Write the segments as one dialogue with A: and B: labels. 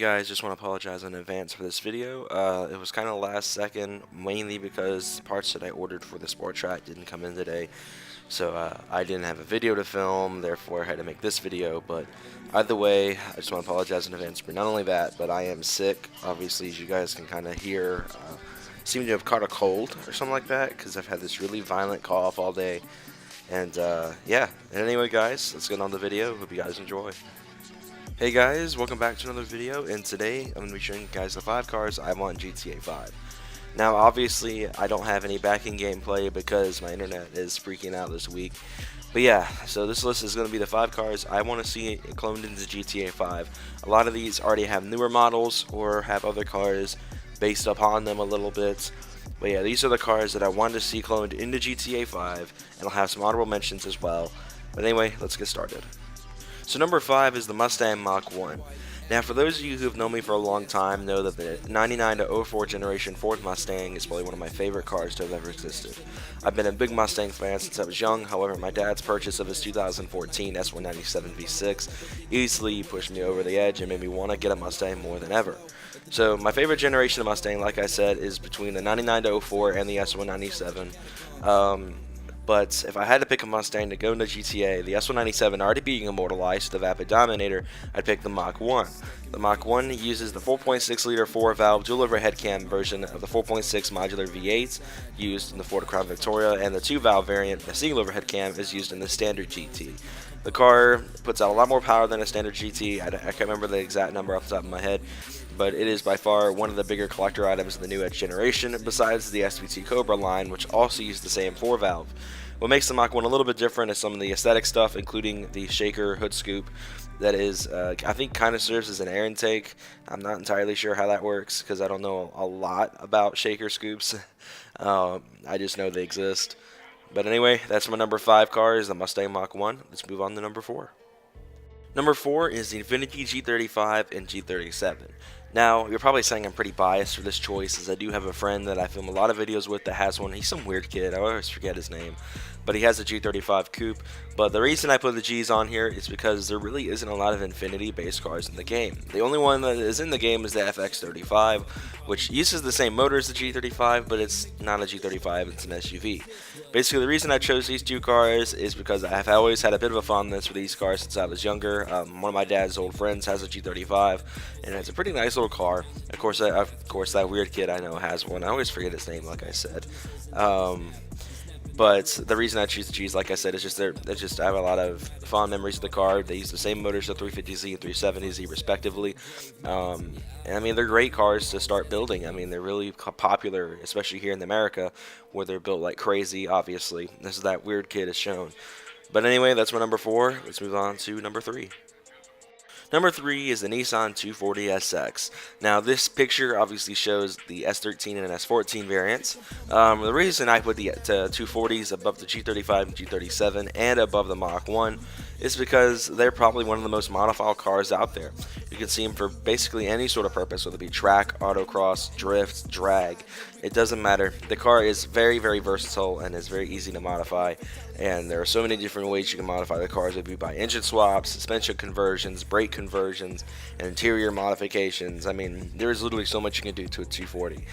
A: guys, just want to apologize in advance for this video. It was kind of last second, mainly because parts that I ordered for the Sport Track didn't come in today. So I didn't have a video to film, therefore I had to make this video. But either way, I just want to apologize in advance for not only that, but I am sick. Obviously, as you guys can kind of hear, seem to have caught a cold or something like that, because I've had this really violent cough all day. And yeah, and anyway guys, let's get on the video. Hope you guys enjoy. Hey guys, welcome back to another video, and today I'm going to be showing you guys the 5 cars I want in GTA 5. Now obviously I don't have any backing gameplay because my internet is freaking out this week. But yeah, so this list is going to be the 5 cars I want to see cloned into GTA 5. A lot of these already have newer models or have other cars based upon them a little bit. But yeah, these are the cars that I want to see cloned into GTA 5, and I'll have some honorable mentions as well. But anyway, let's get started. So number 5 is the Mustang Mach 1. Now for those of you who have known me for a long time know that the 99 to 04 generation Ford Mustang is probably one of my favorite cars to have ever existed. I've been a big Mustang fan since I was young, however my dad's purchase of his 2014 S197 V6 easily pushed me over the edge and made me want to get a Mustang more than ever. So my favorite generation of Mustang, like I said, is between the 99 to 04 and the S197. But if I had to pick a Mustang to go into GTA, the S197 already being immortalized to the Vapid Dominator, I'd pick the Mach 1. The Mach 1 uses the 4.6 liter 4-valve dual overhead cam version of the 4.6 modular V8 used in the Ford Crown Victoria, and the 2-valve variant, the single overhead cam, is used in the standard GT. The car puts out a lot more power than a standard GT. I can't remember the exact number off the top of my head, but it is by far one of the bigger collector items in the new Edge generation, besides the SVT Cobra line, which also uses the same 4-valve. What makes the Mach 1 a little bit different is some of the aesthetic stuff, including the shaker hood scoop that is, I think, kind of serves as an air intake. I'm not entirely sure how that works because I don't know a lot about shaker scoops. I just know they exist. But anyway, that's my number 5 car, is the Mustang Mach 1. Let's move on to number 4. Number 4 is the Infiniti G35 and G37. Now, you're probably saying I'm pretty biased for this choice, as I do have a friend that I film a lot of videos with that has one. He's some weird kid, I always forget his name, but he has a G35 coupe. But the reason I put the G's on here is because there really isn't a lot of Infiniti based cars in the game. The only one that is in the game is the FX35, which uses the same motor as the G35, but it's not a G35, it's an SUV. Basically, the reason I chose these 2 cars is because I have always had a bit of a fondness for these cars since I was younger. One of my dad's old friends has a G35, and it's a pretty nice little car. Of course, that weird kid I know has one. I always forget his name, like I said. But the reason I choose the G's, like I said, is just I have a lot of fond memories of the car. They use the same motors, the 350Z and 370Z respectively. And I mean, they're great cars to start building. I mean, they're really popular, especially here in America, where they're built like crazy, obviously. This is that weird kid is shown. But anyway, that's my number 4. Let's move on to number 3. Number 3 is the Nissan 240SX. Now this picture obviously shows the S13 and S14 variants. The reason I put the 240s above the G35 and G37 and above the Mach 1 is because they're probably one of the most modified cars out there. You can see them for basically any sort of purpose, whether it be track, autocross, drift, drag. It doesn't matter. The car is very, very versatile and is very easy to modify. And there are so many different ways you can modify the cars. It would be by engine swaps, suspension conversions, brake conversions, and interior modifications. I mean, there's literally so much you can do to a 240.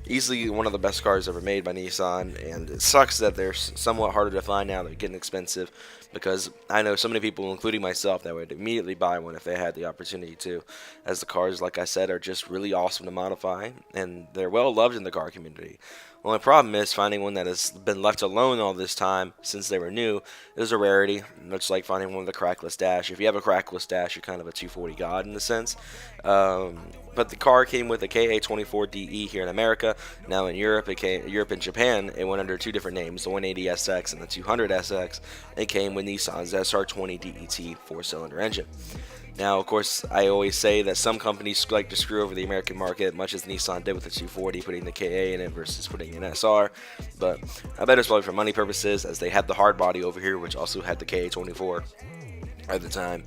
A: Easily one of the best cars ever made by Nissan, and it sucks that they're somewhat harder to find now. They're getting expensive, because I know so many people, including myself, that would immediately buy one if they had the opportunity to, as the cars, like I said, are just really awesome to modify, and they're well loved in the car community. The only problem is finding one that has been left alone all this time since they were new is a rarity, much like finding one with a crackless dash. If you have a crackless dash, you're kind of a 240 god in a sense. But the car came with a KA24DE here in America. Now in Europe, Europe and Japan, it went under 2 different names, the 180SX and the 200SX. It came with Nissan's SR20 DET 4-cylinder engine. Now, of course, I always say that some companies like to screw over the American market, much as Nissan did with the 240, putting the KA in it versus putting an SR. But I bet it's probably for money purposes, as they had the hard body over here, which also had the KA24 at the time.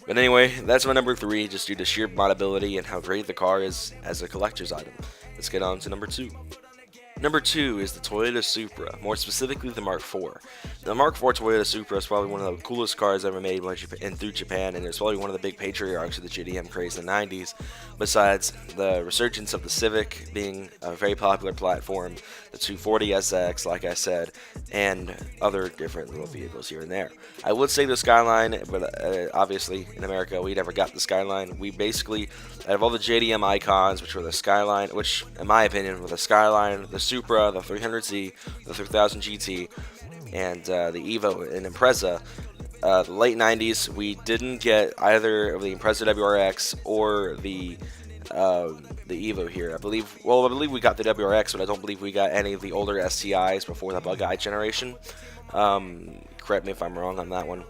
A: But anyway, that's my number 3, just due to sheer modability and how great the car is as a collector's item. Let's get on to number 2. Number 2 is the Toyota Supra, more specifically the Mark IV. The Mark IV Toyota Supra is probably one of the coolest cars ever made through Japan, and it's probably one of the big patriarchs of the JDM craze in the 90s, besides the resurgence of the Civic being a very popular platform, the 240SX, like I said, and other different little vehicles here and there. I would say the Skyline, but obviously in America we never got the Skyline. We basically, out of all the JDM icons, which were the Skyline, which in my opinion were the Skyline, the Supra, the 300Z, the 3000 GT, and the Evo and Impreza. The late 90s, we didn't get either of the Impreza WRX or the Evo here. I believe we got the WRX, but I don't believe we got any of the older STIs before the bug-eye generation. Correct me if I'm wrong on that one.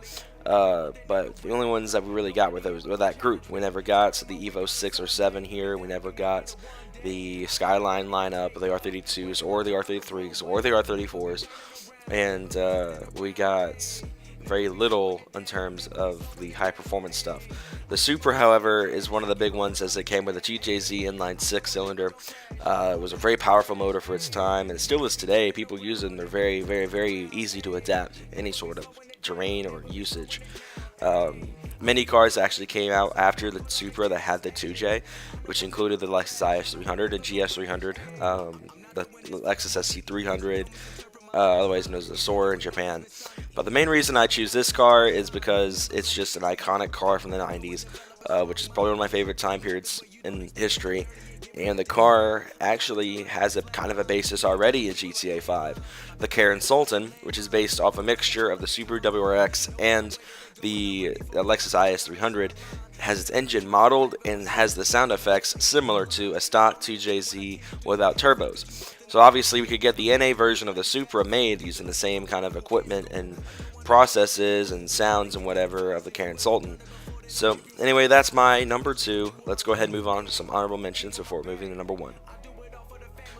A: But the only ones that we really got were that group. We never got the Evo 6 or 7 here. We never got the Skyline lineup, the R32s or the R33s or the R34s, and we got very little in terms of the high performance stuff. The Supra, however, is one of the big ones, as it came with a TJZ inline 6-cylinder. It was a very powerful motor for its time, and it still is today. People use them. They're very, very, very easy to adapt to any sort of terrain or usage. Many cars actually came out after the Supra that had the 2J, which included the Lexus IS300 and GS300, the Lexus SC300, otherwise known as the Soarer in Japan. But the main reason I choose this car is because it's just an iconic car from the 90s, which is probably one of my favorite time periods in history. And the car actually has a kind of a basis already in GTA 5. The Karen Sultan, which is based off a mixture of the Subaru WRX and the Lexus IS300, has its engine modeled and has the sound effects similar to a stock 2JZ without turbos. So obviously we could get the NA version of the Supra made using the same kind of equipment and processes and sounds and whatever of the Karen Sultan. So anyway, that's my number 2. Let's go ahead and move on to some honorable mentions before moving to number 1.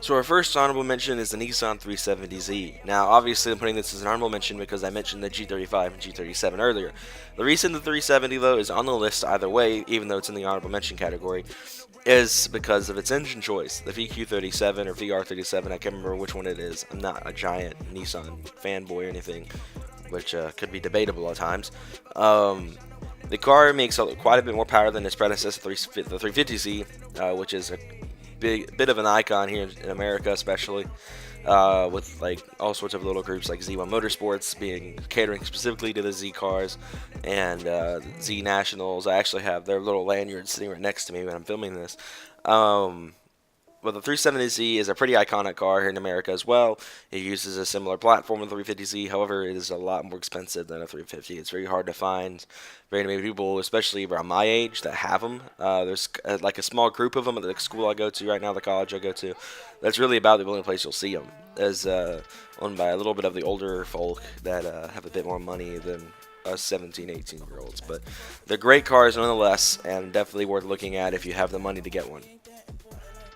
A: So our first honorable mention is the Nissan 370Z. Now, obviously, I'm putting this as an honorable mention because I mentioned the G35 and G37 earlier. The reason the 370, though, is on the list either way, even though it's in the honorable mention category, is because of its engine choice. The VQ37 or VR37, I can't remember which one it is. I'm not a giant Nissan fanboy or anything, which could be debatable at times. The car makes quite a bit more power than its predecessor, the 350Z, which is a bit of an icon here in America, especially with like all sorts of little groups like Z1 Motorsports catering specifically to the Z cars, and Z Nationals. I actually have their little lanyard sitting right next to me when I'm filming this. But the 370Z is a pretty iconic car here in America as well. It uses a similar platform with the 350Z. However, it is a lot more expensive than a 350. It's very hard to find very many people, especially around my age, that have them. There's like a small group of them at the school I go to right now, the college I go to. That's really about the only place you'll see them. Is owned by a little bit of the older folk that have a bit more money than us 17, 18-year-olds. But they're great cars nonetheless, and definitely worth looking at if you have the money to get one.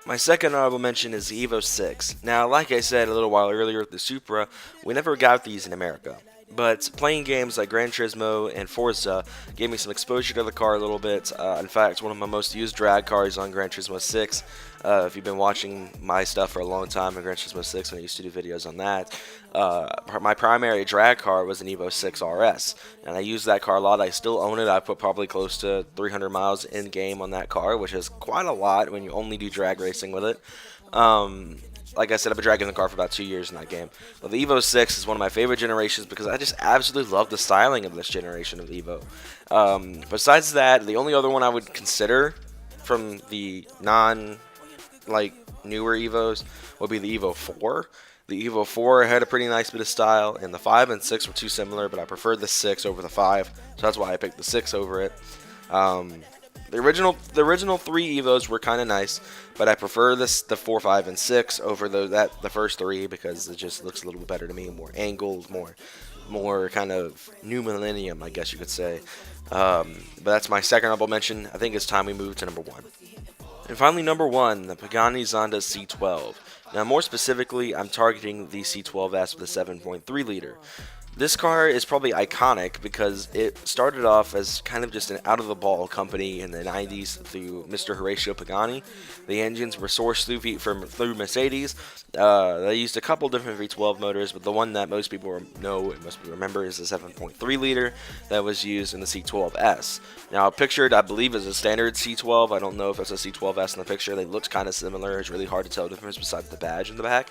A: My second honorable mention is the Evo 6. Now, like I said a little while earlier with the Supra, we never got these in America. But playing games like Gran Turismo and Forza gave me some exposure to the car a little bit. In fact, one of my most used drag cars on Gran Turismo 6. If you've been watching my stuff for a long time on Gran Turismo 6, and I used to do videos on that, my primary drag car was an Evo 6 RS. And I used that car a lot. I still own it. I put probably close to 300 miles in game on that car, which is quite a lot when you only do drag racing with it. Like I said, I've been dragging the car for about 2 years in that game. But the Evo 6 is one of my favorite generations because I just absolutely love the styling of this generation of Evo. Besides that, the only other one I would consider from the newer Evos would be the Evo 4. The Evo 4 had a pretty nice bit of style, and the 5 and 6 were too similar, but I preferred the 6 over the 5, so that's why I picked the 6 over it. The original 3 Evos were kind of nice, but I prefer the 4, 5, and 6 over the first 3 because it just looks a little bit better to me, more angled, more kind of new millennium, I guess you could say. But that's my second honorable mention. I think it's time we move to number 1. And finally, number 1, the Pagani Zonda C12. Now, more specifically, I'm targeting the C12S with a 7.3 liter. This car is probably iconic because it started off as kind of just an out-of-the-ball company in the 90s through Mr. Horatio Pagani. The engines were sourced through Mercedes. They used a couple different V12 motors, but the one that most people know and most people remember is the 7.3 liter that was used in the C12S. Now, pictured, I believe, is a standard C12. I don't know if it's a C12S in the picture. They looked kind of similar. It's really hard to tell the difference besides the badge in the back.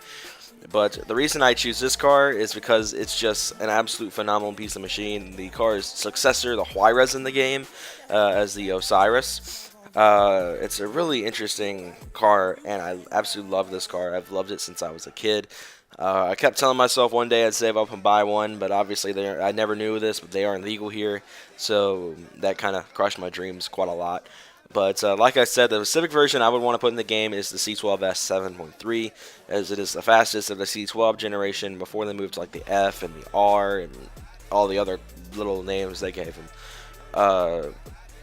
A: But the reason I choose this car is because it's just an absolute phenomenal piece of machine. The car's successor, the Juarez in the game, as the Osiris. It's a really interesting car, and I absolutely love this car. I've loved it since I was a kid. I kept telling myself one day I'd save up and buy one, but obviously I never knew this, but they aren't legal here, so that kind of crushed my dreams quite a lot. But like I said, the specific version I would want to put in the game is the C12S 7.3, as it is the fastest of the C12 generation before they moved to like the F and the R and all the other little names they gave them.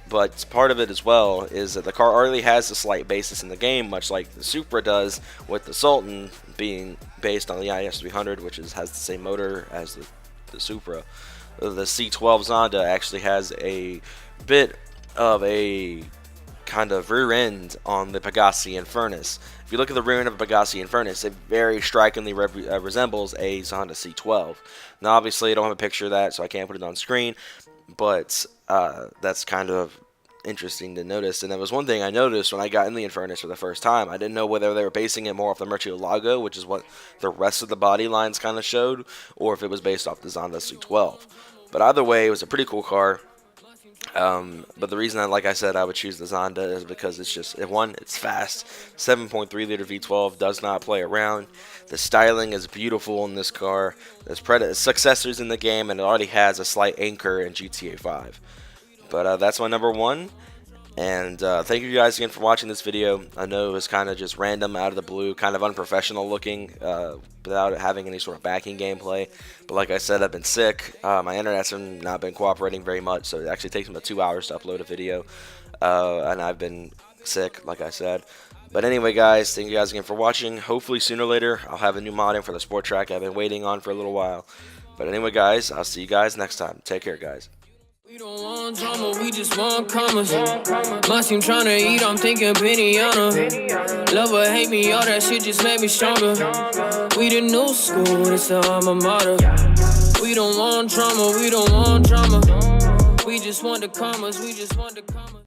A: But part of it as well is that the car already has a slight basis in the game, much like the Supra does, with the Sultan being based on the IS 300, which has the same motor as the Supra. The C12 Zonda actually has a bit of a kind of rear end on the Pegassi Infernus. If you look at the rear end of a Pegassi Infernus, it very strikingly resembles a Zonda C12. Now, obviously, I don't have a picture of that, so I can't put it on screen, but that's kind of interesting to notice. And that was one thing I noticed when I got in the Infernus for the first time. I didn't know whether they were basing it more off the Murcielago, which is what the rest of the body lines kind of showed, or if it was based off the Zonda C12. But either way, it was a pretty cool car. But the reason, like I said, I would choose the Zonda is because it's just, one, it's fast. 7.3 liter V12 does not play around. The styling is beautiful in this car. There's successors in the game, and it already has a slight anchor in GTA 5. But that's my number one. And thank you guys again for watching this video. I know it was kind of just random, out of the blue, kind of unprofessional looking, without having any sort of backing gameplay. But like I said, I've been sick. My internet's not been cooperating very much, so it actually takes me about 2 hours to upload a video. And I've been sick, like I said. But anyway, guys, thank you guys again for watching. Hopefully, sooner or later, I'll have a new mod in for the Sport Track I've been waiting on for a little while. But anyway, guys, I'll see you guys next time. Take care, guys.
B: We don't want drama, we just want commas. My team tryna eat, I'm thinking Piniana. Love or hate me, all that shit just made me stronger. We the new school, it's the alma mater. We don't want drama, we don't want drama. We just want the commas, we just want the commas.